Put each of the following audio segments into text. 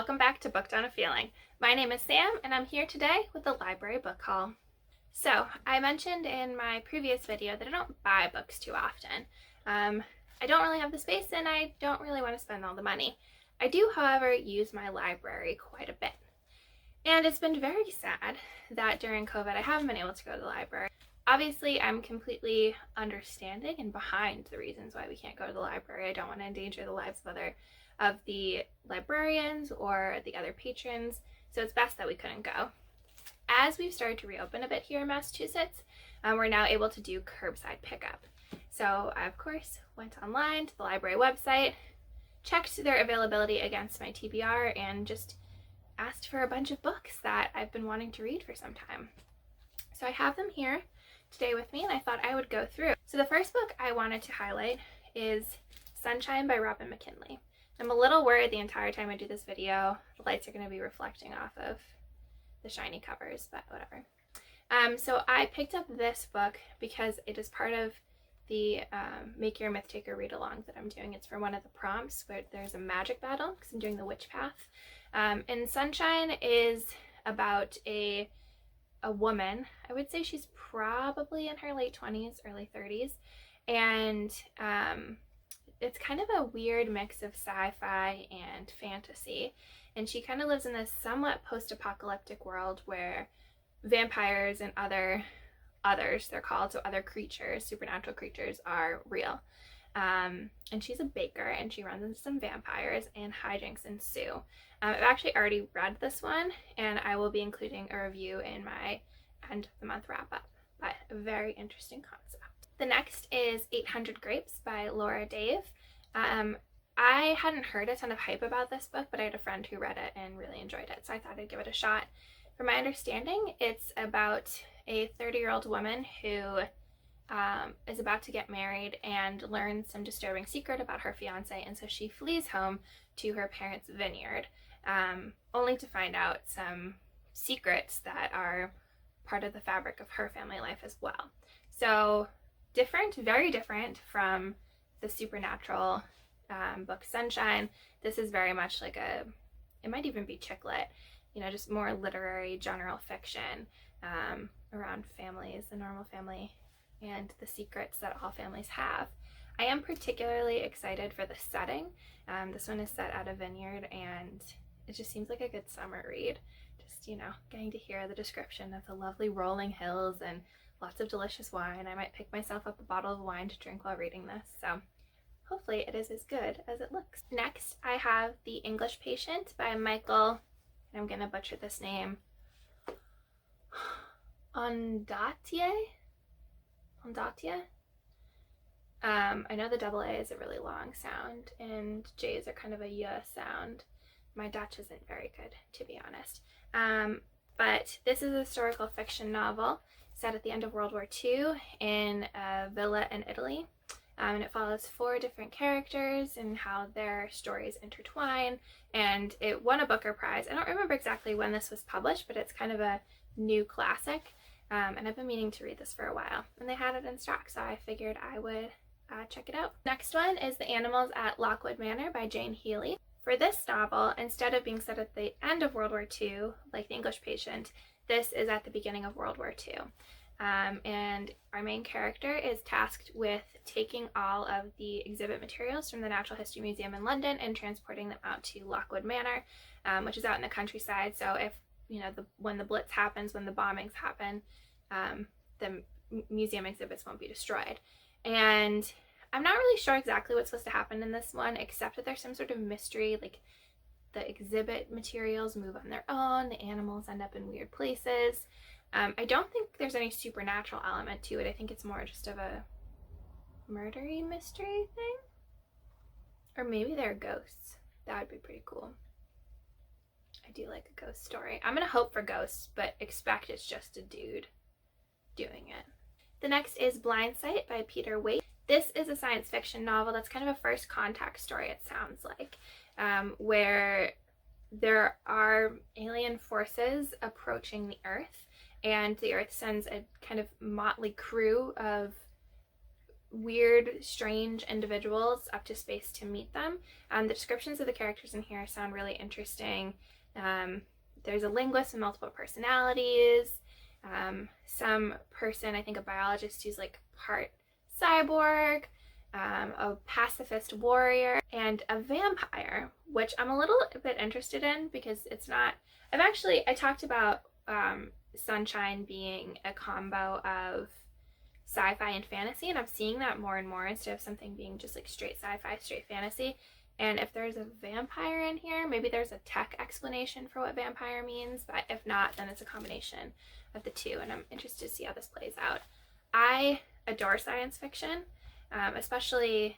welcome back to Booked on a Feeling. My name is Sam, and I'm here today with the library book haul. So, I mentioned in my previous video that I don't buy books too often. I don't really have the space, and I don't really want to spend all the money. I do, however, use my library quite a bit. And it's been very sad that during COVID I haven't been able to go to the library. Obviously, I'm completely understanding and behind the reasons why we can't go to the library. I don't want to endanger the lives of the librarians or the other patrons, so it's best that we couldn't go. As we've started to reopen a bit here in Massachusetts, we're now able to do curbside pickup. So I, of course, went online to the library website, checked their availability against my TBR, and just asked for a bunch of books that I've been wanting to read for some time. So I have them here today with me, and I thought I would go through. So the first book I wanted to highlight is Sunshine by Robin McKinley. I'm a little worried the entire time I do this video the lights are going to be reflecting off of the shiny covers, but whatever. So I picked up this book because it is part of the Make Your Myth Taker read along that I'm doing. It's for one of the prompts where there's a magic battle because I'm doing the witch path. And Sunshine is about a woman. I would say she's probably in her late 20s, early 30s, and it's kind of a weird mix of sci-fi and fantasy, and she kind of lives in this somewhat post-apocalyptic world where vampires and others they're called, so other creatures, supernatural creatures, are real. And she's a baker, and she runs into some vampires, and hijinks ensue. I've actually already read this one, and I will be including a review in my end of the month wrap-up, but a very interesting concept. The next is 800 Grapes by Laura Dave. I hadn't heard a ton of hype about this book, but I had a friend who read it and really enjoyed it, so I thought I'd give it a shot. From my understanding, it's about a 30-year-old woman who is about to get married and learns some disturbing secret about her fiance, and so she flees home to her parents' vineyard, only to find out some secrets that are part of the fabric of her family life as well. So different, very different from the supernatural book Sunshine. This is very much like it might even be chick lit, just more literary general fiction around families, the normal family, and the secrets that all families have. I am particularly excited for the setting. This one is set at a vineyard, and it just seems like a good summer read. Just, getting to hear the description of the lovely rolling hills and lots of delicious wine. I might pick myself up a bottle of wine to drink while reading this, so hopefully it is as good as it looks. Next, I have The English Patient by Michael, and I'm gonna butcher this name, Ondaatje? I know the double A is a really long sound, and J's are kind of a y sound. My Dutch isn't very good, to be honest. But this is a historical fiction novel set at the end of World War II in a villa in Italy. And it follows 4 different characters and how their stories intertwine. And it won a Booker Prize. I don't remember exactly when this was published, but it's kind of a new classic. And I've been meaning to read this for a while. And they had it in stock, so I figured I would check it out. Next one is The Animals at Lockwood Manor by Jane Healy. For this novel, instead of being set at the end of World War II, like The English Patient, this is at the beginning of World War II. And our main character is tasked with taking all of the exhibit materials from the Natural History Museum in London and transporting them out to Lockwood Manor, which is out in the countryside. So if, when the Blitz happens, when the bombings happen, the museum exhibits won't be destroyed. And I'm not really sure exactly what's supposed to happen in this one, except that there's some sort of mystery, like the exhibit materials move on their own, the animals end up in weird places. I don't think there's any supernatural element to it. I think it's more just of a murdery mystery thing. Or maybe they're ghosts. That would be pretty cool. I do like a ghost story. I'm going to hope for ghosts, but expect it's just a dude doing it. The next is Blind Sight by Peter Waite. This is a science fiction novel that's kind of a first contact story, it sounds like, where there are alien forces approaching the Earth, and the Earth sends a kind of motley crew of weird, strange individuals up to space to meet them. The descriptions of the characters in here sound really interesting. There's a linguist with multiple personalities. Some person, I think a biologist who's like part cyborg, a pacifist warrior, and a vampire, which I'm a little bit interested in because it's not... I talked about Sunshine being a combo of sci-fi and fantasy, and I'm seeing that more and more instead of something being just like straight sci-fi, straight fantasy. And if there's a vampire in here, maybe there's a tech explanation for what vampire means, but if not, then it's a combination of the two, and I'm interested to see how this plays out. I adore science fiction, especially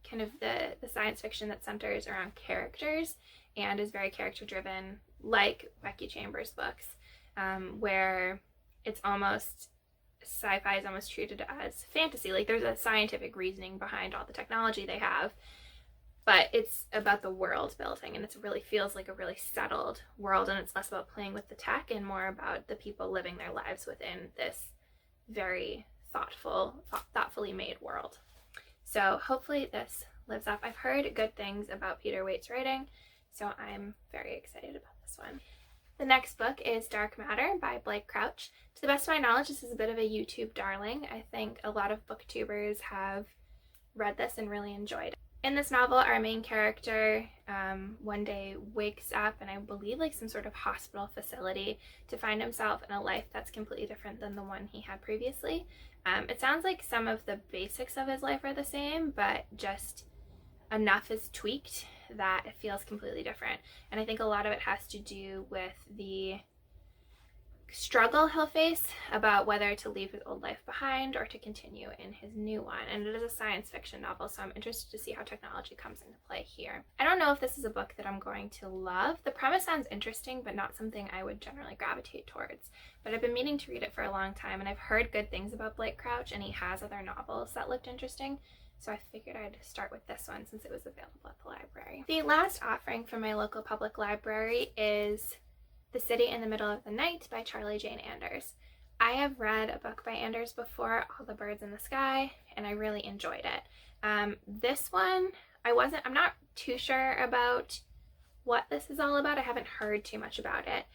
kind of the science fiction that centers around characters and is very character driven, like Becky Chambers' books, where it's almost... sci-fi is almost treated as fantasy. Like there's a scientific reasoning behind all the technology they have, but it's about the world building, and it really feels like a really settled world, and it's less about playing with the tech and more about the people living their lives within this very thoughtfully made world. So hopefully this lives up. I've heard good things about Peter Waite's writing, so I'm very excited about this one. The next book is Dark Matter by Blake Crouch. To the best of my knowledge, this is a bit of a YouTube darling. I think a lot of booktubers have read this and really enjoyed it. In this novel, our main character one day wakes up in, I believe, like some sort of hospital facility to find himself in a life that's completely different than the one he had previously. It sounds like some of the basics of his life are the same, but just enough is tweaked that it feels completely different. And I think a lot of it has to do with the struggle he'll face about whether to leave his old life behind or to continue in his new one. And it is a science fiction novel, so I'm interested to see how technology comes into play here. I don't know if this is a book that I'm going to love. The premise sounds interesting, but not something I would generally gravitate towards. But I've been meaning to read it for a long time, and I've heard good things about Blake Crouch, and he has other novels that looked interesting. So I figured I'd start with this one since it was available at the library. The last offering from my local public library is The City in the Middle of the Night by Charlie Jane Anders. I have read a book by Anders before, All the Birds in the Sky, and I really enjoyed it. This one, I'm not too sure about what this is all about. I haven't heard too much about it.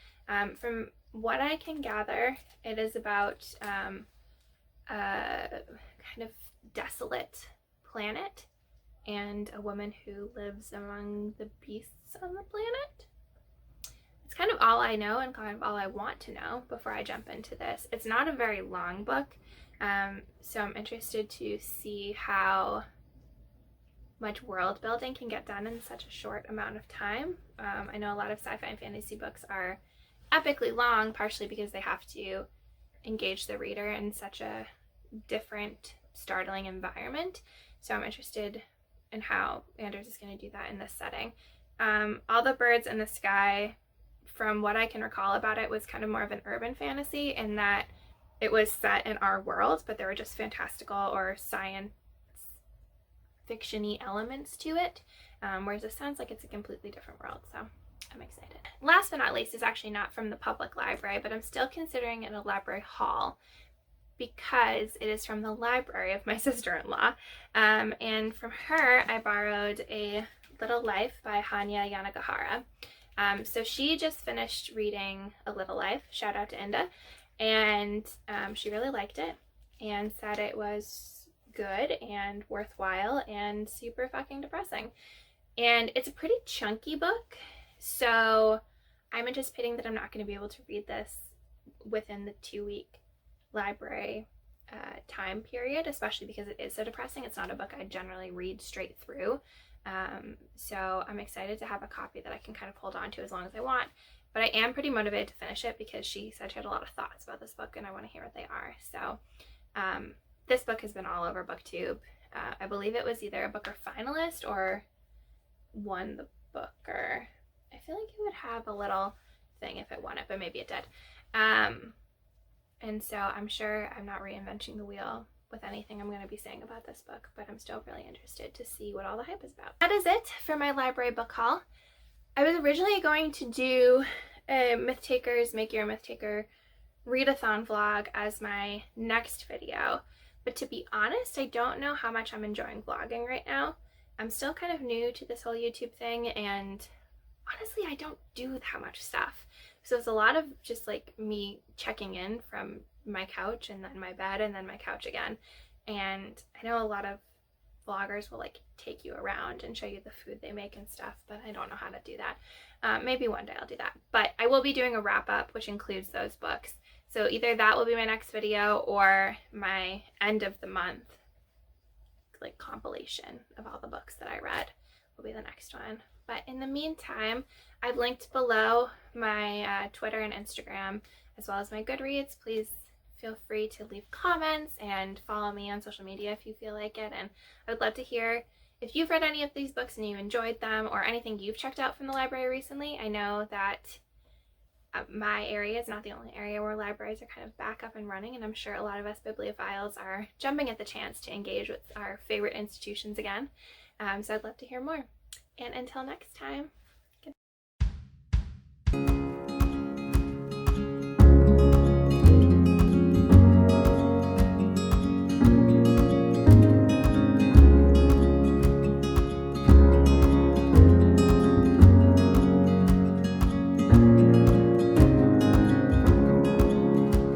From what I can gather, it is about a kind of desolate planet and a woman who lives among the beasts on the planet. It's kind of all I know and kind of all I want to know before I jump into this. It's not a very long book, so I'm interested to see how much world building can get done in such a short amount of time. I know a lot of sci-fi and fantasy books are epically long, partially because they have to engage the reader in such a different, startling environment. So I'm interested in how Anders is going to do that in this setting. All the Birds in the Sky, from what I can recall about it, was kind of more of an urban fantasy in that it was set in our world, but there were just fantastical or science fiction-y elements to it, whereas this sounds like it's a completely different world, so I'm excited. Last but not least is actually not from the public library, but I'm still considering it a library haul because it is from the library of my sister-in-law, and from her I borrowed A Little Life by Hanya Yanagihara. So she just finished reading A Little Life, shout out to Inda, and she really liked it and said it was good and worthwhile and super fucking depressing. And it's a pretty chunky book, so I'm anticipating that I'm not going to be able to read this within the 2-week library time period, especially because it is so depressing. It's not a book I generally read straight through. So I'm excited to have a copy that I can kind of hold on to as long as I want, but I am pretty motivated to finish it because she said she had a lot of thoughts about this book and I want to hear what they are. So this book has been all over BookTube. I believe it was either a Booker finalist or won the Booker. I feel like it would have a little thing if it won it, but maybe it did. And so I'm sure I'm not reinventing the wheel with anything I'm going to be saying about this book, but I'm still really interested to see what all the hype is about. That is it for my library book haul. I was originally going to do a Myth Takers Make Your Myth Taker readathon vlog as my next video, But to be honest, I don't know how much I'm enjoying vlogging right now. I'm still kind of new to this whole YouTube thing, and honestly, I don't do that much stuff. So it's a lot of just like me checking in from my couch and then my bed and then my couch again. And I know a lot of vloggers will like take you around and show you the food they make and stuff, but I don't know how to do that. Maybe one day I'll do that. But I will be doing a wrap up, which includes those books. So either that will be my next video, or my end of the month like compilation of all the books that I read will be the next one. But in the meantime, I've linked below my Twitter and Instagram, as well as my Goodreads. Please feel free to leave comments and follow me on social media if you feel like it. And I would love to hear if you've read any of these books and you enjoyed them, or anything you've checked out from the library recently. I know that my area is not the only area where libraries are kind of back up and running, and I'm sure a lot of us bibliophiles are jumping at the chance to engage with our favorite institutions again. So I'd love to hear more. And until next time.